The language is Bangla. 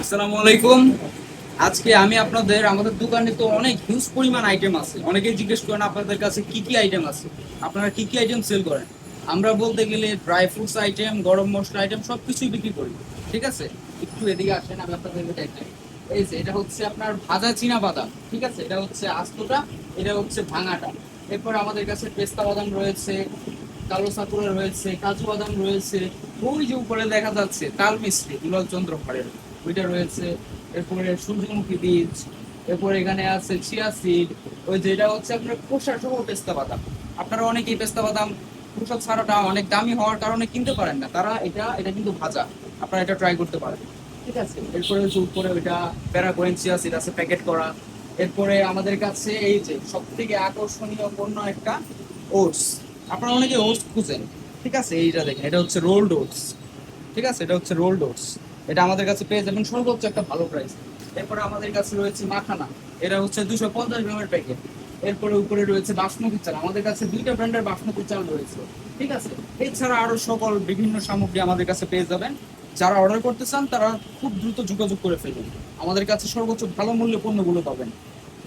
আসসালামু আলাইকুম। আজকে আমি আপনাদের আমাদের দোকানে তো অনেক হিউজ পরিমাণ আইটেম আছে। অনেকেই জিজ্ঞেস করেন আপনাদের কাছে কি কি আইটেম আছে, আপনারা কি কি আইটেম সেল করেন। আমরা বলতে গেলে ড্রাই ফ্রুটস আইটেম, গরম মশলা আইটেম সবকিছুই বিক্রি করি। ঠিক আছে, একটু এদিকে আসেন, আমি আপনাদের দেখাই। এই যে এটা হচ্ছে আপনার ভাজা চীনা বাদাম, ঠিক আছে, এটা হচ্ছে আস্তটা, এটা হচ্ছে ভাঙাটা। এরপর আমাদের কাছে পেস্তা বাদাম রয়েছে, কালো সাকুরা রয়েছে, কাজু বাদাম রয়েছে, ওই যে উপরে দেখা যাচ্ছে তাল মিস্ত্রি দুলাল চন্দ্র খড়ের ওইটা রয়েছে। এরপরে সূর্যমুখী বীজ, এরপরে এখানে আছে চিয়া সিড, ওই যে এটা হচ্ছে আপনার খোসা সহ পেস্তা বাদাম। আপনারা অনেকেই পেস্তা বাদাম খোসা ছাড়াটা অনেক দামি হওয়ার কারণে কিনতে পারেন না, তারা এটা এটা কিন্তু ভাজা, আপনারা এটা ট্রাই করতে পারেন। ঠিক আছে, এরপরে হচ্ছে উপরে ওইটা প্যারাগোয়েন চিয়া সিড আছে প্যাকেট করা। এরপরে আমাদের কাছে এই যে সব থেকে আকর্ষণীয় পণ্য একটা ওটস। আপনারা অনেকে ওটস খুঁজেন, ঠিক আছে, এইটা দেখেন, এটা হচ্ছে রোলড ওটস। ঠিক আছে, এটা হচ্ছে রোলড ওটস। এটা আমাদের কাছে পেয়ে যাবেন সর্বোচ্চ একটা ভালো প্রাইস। এরপরে আমাদের কাছে রয়েছে মাখানা, এটা হচ্ছে 250 গ্রামের প্যাকেট। এরপরে উপরে রয়েছে বাসমতি চাল, আমাদের কাছে দুইটা ব্র্যান্ডের বাসমতি চাল রয়েছে। ঠিক আছে, এছাড়া আরো সকল বিভিন্ন সামগ্রী আমাদের কাছে পেয়ে যাবেন। যারা অর্ডার করতে চান তারা খুব দ্রুত যোগাযোগ করে ফেলুন, আমাদের কাছে সর্বোচ্চ ভালো মূল্যে পণ্যগুলো পাবেন।